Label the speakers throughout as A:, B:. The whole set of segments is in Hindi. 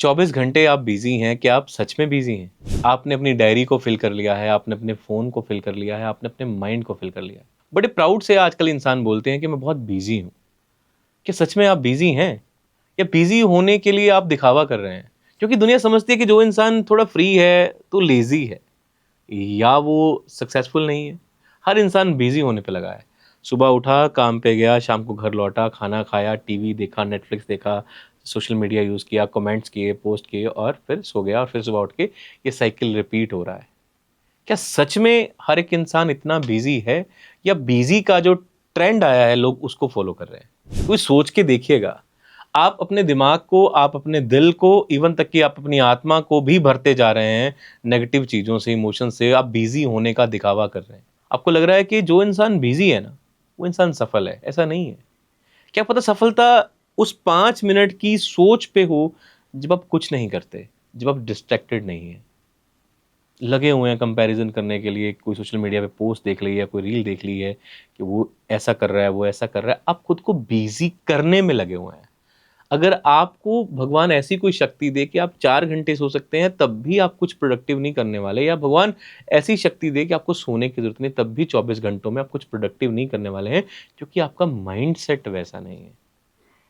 A: 24 घंटे आप बिज़ी हैं, क्या आप सच में बिज़ी हैं? आपने अपनी डायरी को फ़िल कर लिया है, आपने अपने फ़ोन को फ़िल कर लिया है, आपने अपने माइंड को फ़िल कर लिया है। बड़े प्राउड से आजकल इंसान बोलते हैं कि मैं बहुत बिज़ी हूँ। क्या सच में आप बिज़ी हैं? या बिज़ी होने के लिए आप दिखावा कर रहे हैं? क्योंकि दुनिया समझती है कि जो इंसान थोड़ा फ्री है, तो लेज़ी है या वो सक्सेसफुल नहीं है। हर इंसान बिज़ी होने पे लगा है। सुबह उठा, काम पे गया, शाम को घर लौटा, खाना खाया, टीवी देखा, नेटफ्लिक्स देखा, सोशल मीडिया यूज़ किया, कमेंट्स किए, पोस्ट किए और फिर सो गया और फिर सुबह उठ के ये साइकिल रिपीट हो रहा है। क्या सच में हर एक इंसान इतना बिज़ी है या बिज़ी का जो ट्रेंड आया है लोग उसको फ़ॉलो कर रहे हैं? कोई सोच के देखिएगा। आप अपने दिमाग को, आप अपने दिल को, इवन तक कि आप अपनी आत्मा को भी भरते जा रहे हैं नेगेटिव चीज़ों से, इमोशन से। आप बिज़ी होने का दिखावा कर रहे हैं। आपको लग रहा है कि जो इंसान बिज़ी है ना, वो इंसान सफल है। ऐसा नहीं है। क्या पता सफलता उस 5 मिनट की सोच पे हो जब आप कुछ नहीं करते, जब आप डिस्ट्रैक्टेड नहीं हैं। लगे हुए हैं कंपैरिज़न करने के लिए, कोई सोशल मीडिया पे पोस्ट देख ली है, कोई रील देख ली है कि वो ऐसा कर रहा है, वो ऐसा कर रहा है। आप खुद को बिज़ी करने में लगे हुए हैं। अगर आपको भगवान ऐसी कोई शक्ति दे कि आप 4 घंटे सो सकते हैं, तब भी आप कुछ प्रोडक्टिव नहीं करने वाले, या भगवान ऐसी शक्ति दे कि आपको सोने की ज़रूरत नहीं, तब भी 24 घंटों में आप कुछ प्रोडक्टिव नहीं करने वाले हैं, क्योंकि आपका माइंडसेट वैसा नहीं है।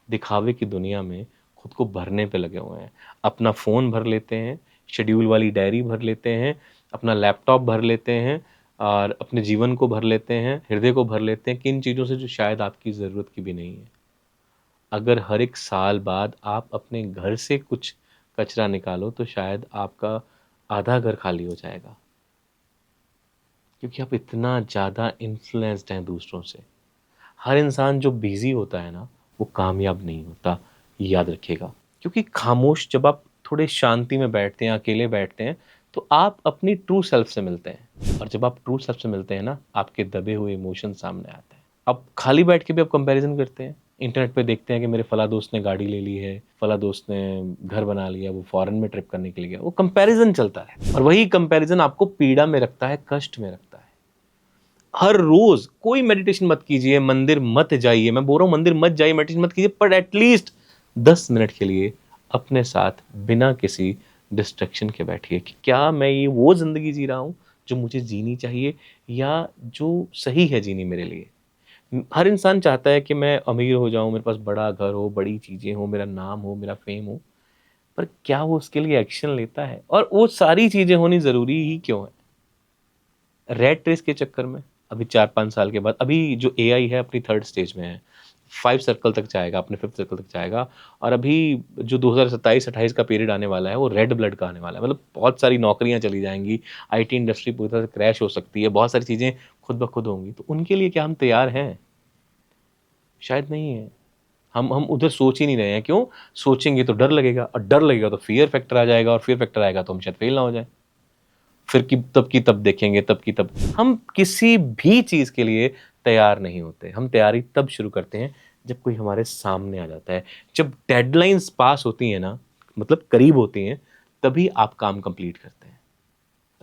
A: दिखावे की दुनिया में खुद को भरने पे लगे हुए हैं। अपना फ़ोन भर लेते हैं, शेड्यूल वाली डायरी भर लेते हैं, अपना लैपटॉप भर लेते हैं और अपने जीवन को भर लेते हैं, हृदय को भर लेते हैं किन चीज़ों से जो शायद आपकी ज़रूरत की भी नहीं है। अगर हर एक साल बाद आप अपने घर से कुछ कचरा निकालो तो शायद आपका आधा घर खाली हो जाएगा। क्योंकि आप इतना ज़्यादा इन्फ्लुएंस्ड हैं दूसरों से। हर इंसान जो बिज़ी होता है ना, वो कामयाब नहीं होता, ये याद रखिएगा। क्योंकि खामोश जब आप थोड़े शांति में बैठते हैं, अकेले बैठते हैं, तो आप अपनी ट्रू सेल्फ से मिलते हैं और जब आप ट्रू सेल्फ से मिलते हैं ना, आपके दबे हुए इमोशन सामने आते हैं। अब खाली बैठ के भी आप कंपैरिज़न करते हैं। इंटरनेट पे देखते हैं कि मेरे फला दोस्त ने गाड़ी ले ली है, फला दोस्त ने घर बना लिया, वो फॉरेन में ट्रिप करने के लिए गया। वो कंपैरिज़न चलता है और वही कंपैरिज़न आपको पीड़ा में रखता है, कष्ट में रखता है। हर रोज कोई मेडिटेशन मत कीजिए, मंदिर मत जाइए। मैं बोल रहा हूँ मंदिर मत जाइए, मेडिटेशन मत कीजिए, पर एटलीस्ट 10 मिनट के लिए अपने साथ बिना किसी डिस्ट्रैक्शन के बैठिए कि क्या मैं ये वो ज़िंदगी जी रहा हूँ जो मुझे जीनी चाहिए या जो सही है जीनी मेरे लिए। हर इंसान चाहता है कि मैं अमीर हो जाऊँ, मेरे पास बड़ा घर हो, बड़ी चीज़ें हो, मेरा नाम हो, मेरा फ़ेम हो, पर क्या वो उसके लिए एक्शन लेता है? और वो सारी चीज़ें होनी ज़रूरी ही क्यों है? रैट रेस के चक्कर में अभी 4-5 साल के बाद अभी जो एआई है अपनी 3rd स्टेज में है। 5 सर्कल तक जाएगा, अपने 5th सर्कल तक जाएगा और अभी जो 2027-28 का पीरियड आने वाला है, वो रेड ब्लड का आने वाला है। मतलब बहुत सारी नौकरियाँ चली जाएँगी, आईटी इंडस्ट्री पूरी तरह से क्रैश हो सकती है, बहुत सारी चीज़ें खुद ब खुद होंगी। तो उनके लिए क्या हम तैयार हैं? शायद नहीं है। हम उधर सोच ही नहीं रहे हैं। क्यों? सोचेंगे तो डर लगेगा और डर लगेगा तो फ़ियर फैक्टर आ जाएगा और फ़ियर फैक्टर आएगा तो हम शायद फ़ेल ना हो जाएँ। फिर की तब देखेंगे, तब की तब। हम किसी भी चीज़ के लिए तैयार नहीं होते। हम तैयारी तब शुरू करते हैं जब कोई हमारे सामने आ जाता है। जब डेडलाइन्स पास होती हैं ना, मतलब करीब होती हैं, तभी आप काम कंप्लीट करते हैं।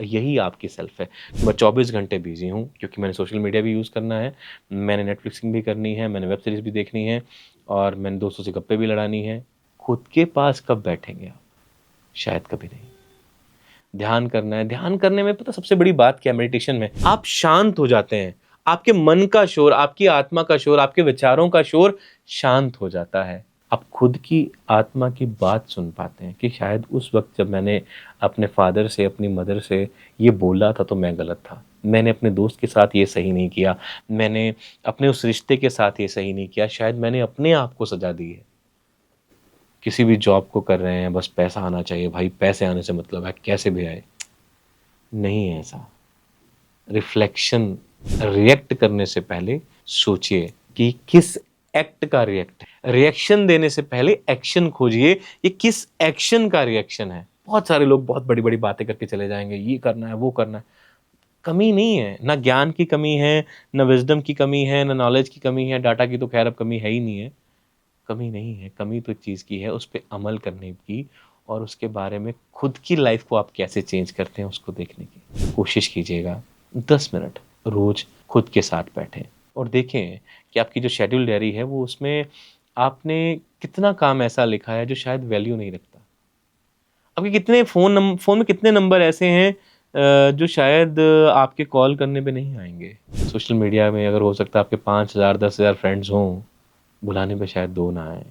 A: यही आपकी सेल्फ है। मैं 24 घंटे बिज़ी हूँ क्योंकि मैंने सोशल मीडिया भी यूज़ करना है, मैंने नेटफ्लिक्सिंग भी करनी है, मैंने वेब सीरीज़ भी देखनी है और मैंने दोस्तों से गप्पे भी लड़ानी है। खुद के पास कब बैठेंगे आप? शायद कभी नहीं। ध्यान करना है। ध्यान करने में पता सबसे बड़ी बात क्या है मेडिटेशन में? आप शांत हो जाते हैं। आपके मन का शोर, आपकी आत्मा का शोर, आपके विचारों का शोर शांत हो जाता है। आप खुद की आत्मा की बात सुन पाते हैं कि शायद उस वक़्त जब मैंने अपने फ़ादर से, अपनी मदर से ये बोला था तो मैं गलत था। मैंने अपने दोस्त के साथ ये सही नहीं किया। मैंने अपने उस रिश्ते के साथ ये सही नहीं किया। शायद मैंने अपने आप को सज़ा दी है। किसी भी जॉब को कर रहे हैं, बस पैसा आना चाहिए भाई, पैसे आने से मतलब है, कैसे भी आए। नहीं है ऐसा। रिफ्लेक्शन, रिएक्ट करने से पहले सोचिए कि किस एक्ट का रिएक्ट है। रिएक्शन देने से पहले एक्शन खोजिए, ये किस एक्शन का रिएक्शन है। बहुत सारे लोग बहुत बड़ी-बड़ी बातें करके चले जाएँगे, ये करना है, वो करना है। कमी नहीं है, ना ज्ञान की कमी है, ना विज़डम की कमी है, ना नॉलेज की कमी है, डाटा की तो ख़ैर अब कमी है ही नहीं है। कमी नहीं है, कमी तो एक चीज़ की है, उस पे अमल करने की और उसके बारे में खुद की लाइफ़ को आप कैसे चेंज करते हैं उसको देखने की कोशिश कीजिएगा। 10 मिनट रोज़ खुद के साथ बैठें और देखें कि आपकी जो शेड्यूल डायरी है वो उसमें आपने कितना काम ऐसा लिखा है जो शायद वैल्यू नहीं रखता। आपके कितने फ़ोन में कितने नंबर ऐसे हैं जो शायद आपके कॉल करने पे नहीं आएँगे। सोशल मीडिया में अगर हो सकता है आपके 5,000 10,000 फ्रेंड्स हों, बुलाने पे शायद 2 ना आएँ।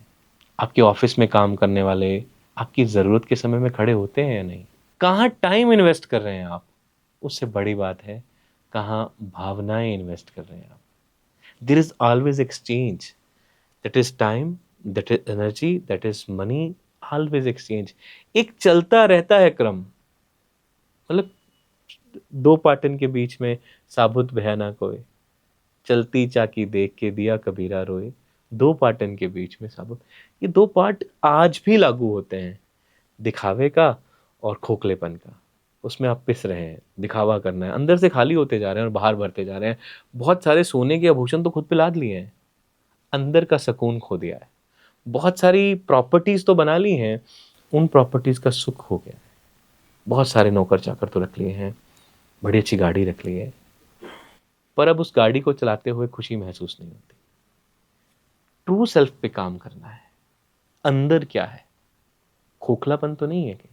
A: आपके ऑफ़िस में काम करने वाले आपकी ज़रूरत के समय में खड़े होते हैं या नहीं? कहाँ टाइम इन्वेस्ट कर रहे हैं आप? उससे बड़ी बात है, कहाँ भावनाएँ इन्वेस्ट कर रहे हैं आप? There is always exchange, that is time, that is energy, that is money, always exchange. एक चलता रहता है क्रम, मतलब 2 पाटन के बीच में साबुत बह ना कोय, चलती चाकी देख के दिया कबीरा रोए, 2 पाटन के बीच में साबुत। ये 2 पार्ट आज भी लागू होते हैं, दिखावे का और खोखलेपन का। उसमें आप पिस रहे हैं, दिखावा करना है, अंदर से खाली होते जा रहे हैं और बाहर भरते जा रहे हैं। बहुत सारे सोने के आभूषण तो खुद पे लाद लिए हैं, अंदर का सुकून खो दिया है। बहुत सारी प्रॉपर्टीज़ तो बना ली हैं, उन प्रॉपर्टीज़ का सुख हो गया है। बहुत सारे नौकर-चाकर तो रख लिए हैं, बड़ी अच्छी गाड़ी रख ली है, पर अब उस गाड़ी को चलाते हुए खुशी महसूस नहीं होती। ट्रू सेल्फ पे काम करना है। अंदर क्या है? खोखलापन तो नहीं है कहीं?